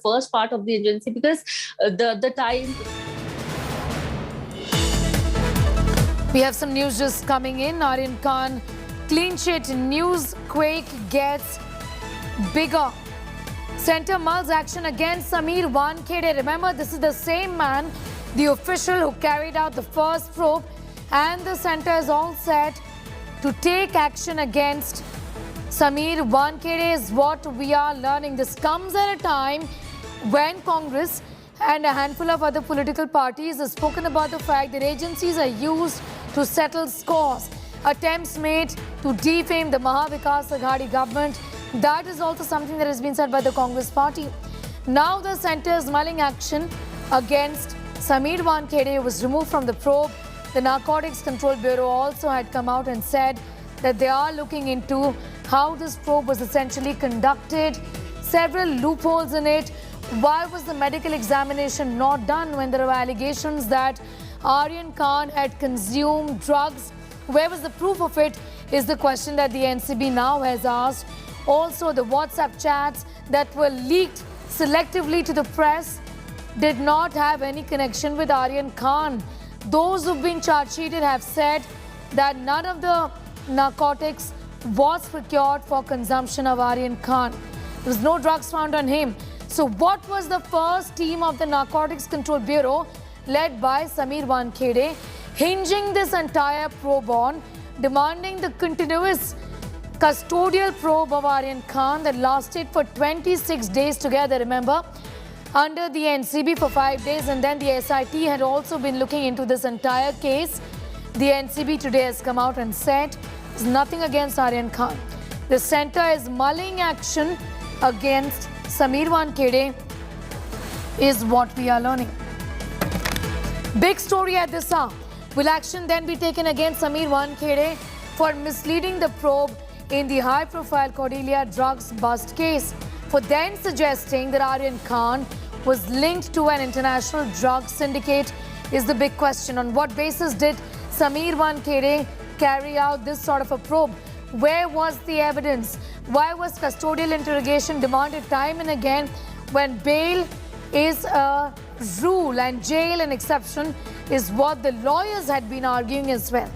first part of the agency, because the time. We have some news just coming in. Aryan Khan, clean sheet, Newsquake gets bigger. Centre Mulls action against Sameer Wankhede. Remember, this is the same man, the official who carried out the first probe, and the centre is all set to take action against Sameer Wankhede is what we are learning. This comes at a time when Congress and a handful of other political parties have spoken about the fact that agencies are used to settle scores. Attempts made to defame the Mahavikas Aghadi government. That is also something that has been said by the Congress party. Now the centre is mulling action against Sameer Wankhede, who was removed from the probe. The Narcotics Control Bureau also had come out and said that they are looking into how this probe was essentially conducted, several loopholes in it. Why was the medical examination not done when there were allegations that Aryan Khan had consumed drugs? Where was the proof of it is the question that the NCB now has asked. Also, the WhatsApp chats that were leaked selectively to the press did not have any connection with Aryan Khan. Those who've been charge sheeted have said that none of the narcotics was procured for consumption of Aryan Khan. There was no drugs found on him. So what was the first team of the Narcotics Control Bureau, led by Sameer Wankhede, hinging this entire probe on, demanding the continuous custodial probe of Aryan Khan that lasted for 26 days together, remember, under the NCB for 5 days, and then the SIT had also been looking into this entire case. The NCB today has come out and said there's nothing against Aryan Khan. The centre is mulling action against Sameer Wankhede is what we are learning. Big story at this hour. Will action then be taken against Sameer Wankhede for misleading the probe in the high-profile Cordelia drugs bust case, for then suggesting that Aryan Khan was linked to an international drug syndicate is the big question. On what basis did Sameer Wankhede carry out this sort of a probe? Where was the evidence? Why was custodial interrogation demanded time and again when bail is a rule and jail an exception is what the lawyers had been arguing as well?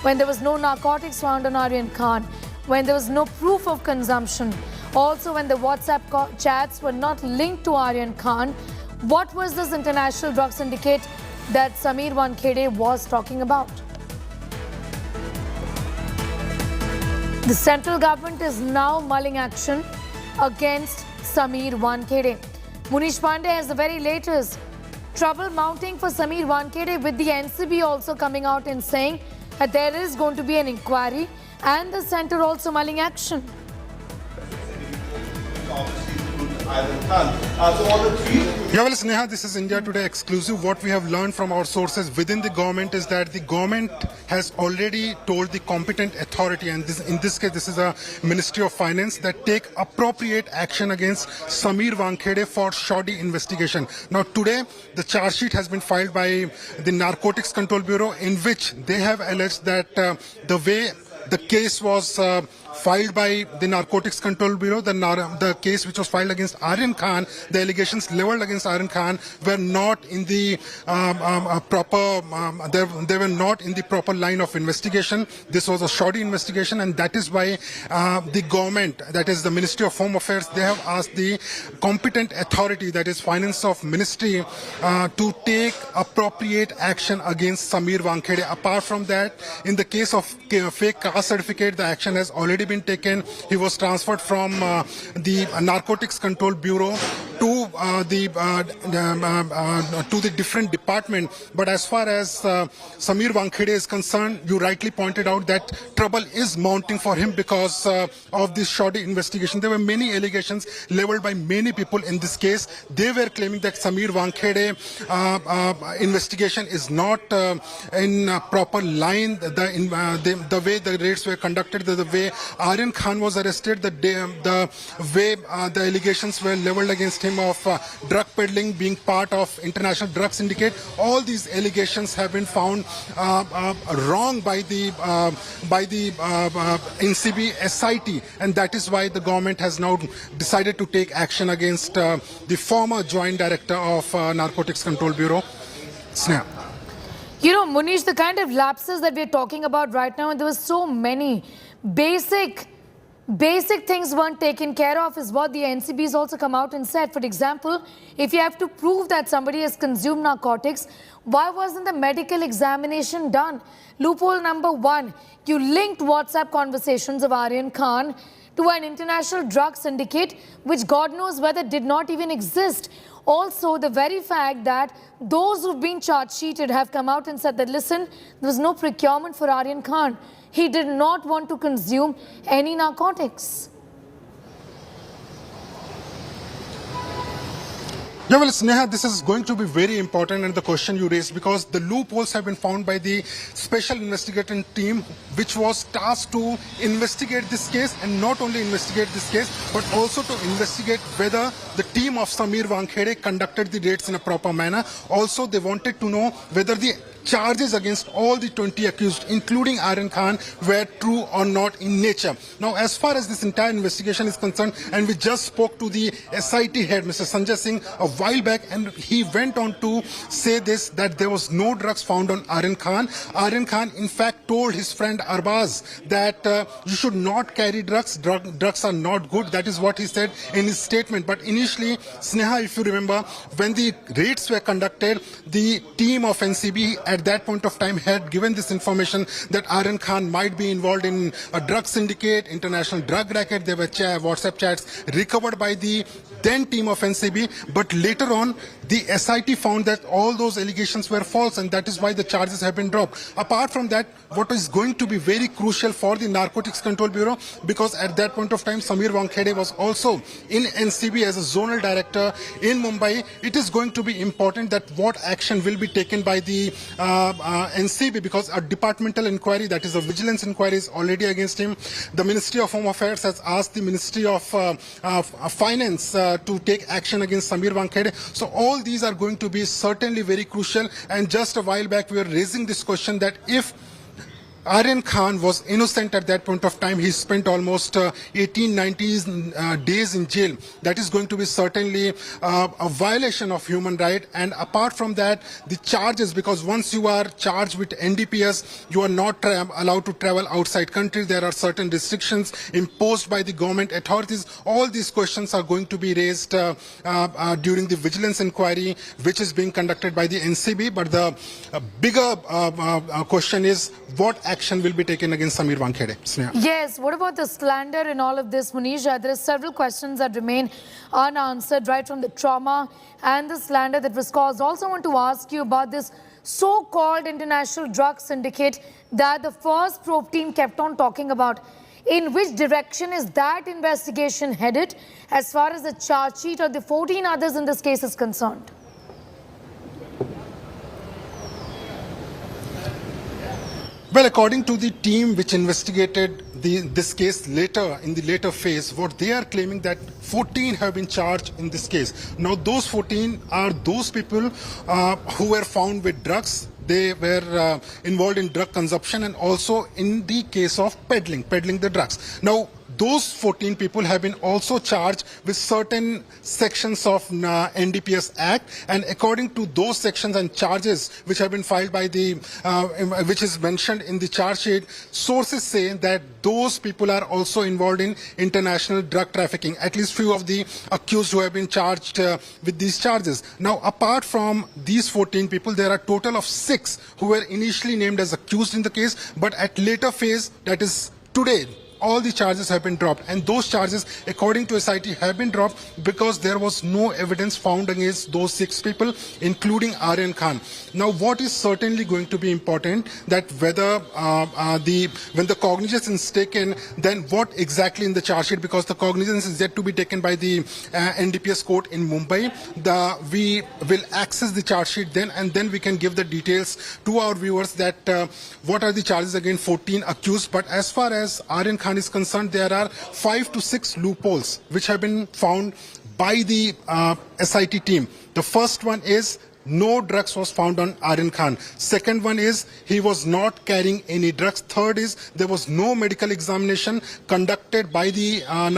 When there was no narcotics found on Aryan Khan, when there was no proof of consumption, also when the WhatsApp chats were not linked to Aryan Khan, what was this international drug syndicate that Sameer Wankhede was talking about? The central government is now mulling action against Sameer Wankhede. Munish Pandey has the very latest. Trouble mounting for Sameer Wankhede, with the NCB also coming out and saying that there is going to be an inquiry, and the centre also mulling action. Yeah, well, Sneha, this is India Today exclusive. What we have learned from our sources within the government is that the government has already told the competent authority, and in this case, this is a Ministry of Finance, that take appropriate action against Sameer Wankhede for shoddy investigation. Now, today, the charge sheet has been filed by the Narcotics Control Bureau, in which they have alleged that the way the case was filed by the Narcotics Control Bureau, the case which was filed against Aryan Khan, the allegations leveled against Aryan Khan were not in the they were not in the proper line of investigation. This was a shoddy investigation, and that is why the government, that is the Ministry of Home Affairs, they have asked the competent authority, that is Finance of Ministry, to take appropriate action against Sameer Wankhede. Apart from that, in the case of fake caste certificate, the action has already been taken. He was transferred from the Narcotics Control Bureau to the different department. But as far as Sameer Wankhede is concerned, you rightly pointed out that trouble is mounting for him because of this shoddy investigation. There were many allegations leveled by many people in this case. They were claiming that Sameer Wankhede investigation is not in proper line. The way the raids were conducted, the way Aryan Khan was arrested, the way the allegations were leveled against him of drug peddling, being part of international drug syndicate. All these allegations have been found wrong by the NCB SIT, and that is why the government has now decided to take action against the former Joint Director of Narcotics Control Bureau, Sneha. You know, Munish, the kind of lapses that we're talking about right now, and there were so many basic things weren't taken care of, is what the NCB's also come out and said. For example, if you have to prove that somebody has consumed narcotics, why wasn't the medical examination done? Loophole number one, you linked WhatsApp conversations of Aryan Khan to an international drug syndicate, which God knows whether did not even exist. Also, the very fact that those who've been charge sheeted have come out and said that, listen, there was no procurement for Aryan Khan. He did not want to consume any narcotics. Yeah, well, Sneha, this is going to be very important, and the question you raised, because the loopholes have been found by the special investigating team, which was tasked to investigate this case, and not only investigate this case, but also to investigate whether the team of Sameer Wankhede conducted the raids in a proper manner. Also, they wanted to know whether the charges against all the 20 accused, including Aryan Khan, were true or not in nature. Now, as far as this entire investigation is concerned, and we just spoke to the SIT head, Mr. Sanjay Singh, a while back, and he went on to say this, that there was no drugs found on Aryan Khan. Aryan Khan, in fact, told his friend Arbaz that you should not carry drugs. Drugs are not good. That is what he said in his statement. But initially, Sneha, if you remember, when the raids were conducted, the team of NCB at that point of time had given this information that Aryan Khan might be involved in a drug syndicate, international drug racket. There were WhatsApp chats recovered by the then team of NCB, but later on the SIT found that all those allegations were false, and that is why the charges have been dropped. Apart from that, what is going to be very crucial for the Narcotics Control Bureau, because at that point of time Sameer Wankhede was also in NCB as a zonal director in Mumbai, it is going to be important that what action will be taken by the NCB, because a departmental inquiry, that is a vigilance inquiry, is already against him. The Ministry of Home Affairs has asked the Ministry of Finance to take action against Sameer Wankhede. So all these are going to be certainly very crucial. And just a while back we were raising this question that if Aryan Khan was innocent at that point of time, he spent almost 18-19 days in jail. That is going to be certainly a violation of human rights. And apart from that, the charges, because once you are charged with NDPS, you are not allowed to travel outside country. There are certain restrictions imposed by the government authorities. All these questions are going to be raised during the vigilance inquiry, which is being conducted by the NCB. But the bigger question is, what action will be taken against Sameer Wankhede? Sneha. Yes, what about the slander in all of this, Munish? There are several questions that remain unanswered, right from the trauma and the slander that was caused. Also want to ask you about this so-called international drug syndicate that the first probe team kept on talking about. In which direction is that investigation headed as far as the charge sheet or the 14 others in this case is concerned? Well, according to the team which investigated this case later, in the later phase, what they are claiming that 14 have been charged in this case. Now, those 14 are those people who were found with drugs. They were involved in drug consumption and also in the case of peddling the drugs. Now, those 14 people have been also charged with certain sections of NDPS Act, and according to those sections and charges which have been filed by the, which is mentioned in the charge sheet, sources say that those people are also involved in international drug trafficking. At least few of the accused who have been charged with these charges. Now, apart from these 14 people, there are a total of 6 who were initially named as accused in the case, but at later phase, that is today, all the charges have been dropped, and those charges, according to SIT, have been dropped because there was no evidence found against those 6 people, including Aryan Khan. Now, what is certainly going to be important, that whether when the cognizance is taken, then what exactly in the charge sheet, because the cognizance is yet to be taken by the NDPS court in Mumbai. We will access the charge sheet then, and then we can give the details to our viewers that what are the charges against 14 accused. But as far as Aryan Khan is concerned, there are 5 to 6 loopholes which have been found by the SIT team. The first one is no drugs was found on Aryan Khan. Second one is he was not carrying any drugs. Third is there was no medical examination conducted by the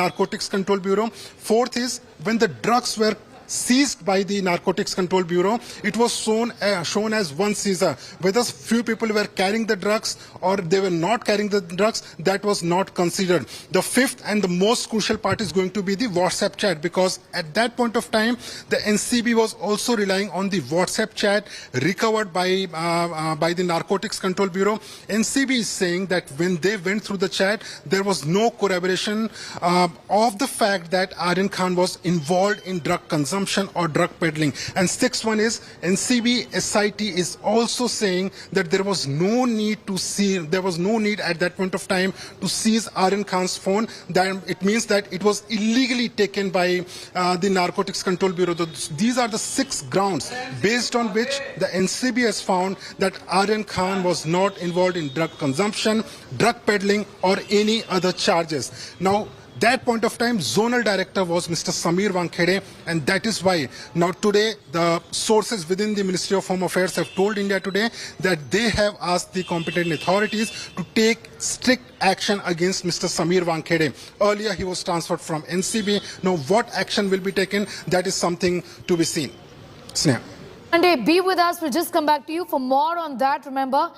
Narcotics Control Bureau. Fourth is when the drugs were seized by the Narcotics Control Bureau, it was shown as one seizure. Whether few people were carrying the drugs or they were not carrying the drugs, that was not considered. The fifth and the most crucial part is going to be the WhatsApp chat, because at that point of time, the NCB was also relying on the WhatsApp chat recovered by the Narcotics Control Bureau. NCB is saying that when they went through the chat, there was no corroboration of the fact that Aryan Khan was involved in drug consumption or drug peddling. And sixth one is NCB SIT is also saying that there was no need to seize, there was no need at that point of time to seize Aryan Khan's phone. Then it means that it was illegally taken by the Narcotics Control Bureau. These are the 6 grounds based on which the NCB has found that Aryan Khan was not involved in drug consumption, drug peddling or any other charges. Now, that point of time, zonal director was Mr. Sameer Wankhede, and that is why now today the sources within the Ministry of Home Affairs have told India Today that they have asked the competent authorities to take strict action against Mr. Sameer Wankhede. Earlier he was transferred from NCB. Now what action will be taken, that is something to be seen. Sneha. Monday, be with us. We'll just come back to you for more on that. Remember,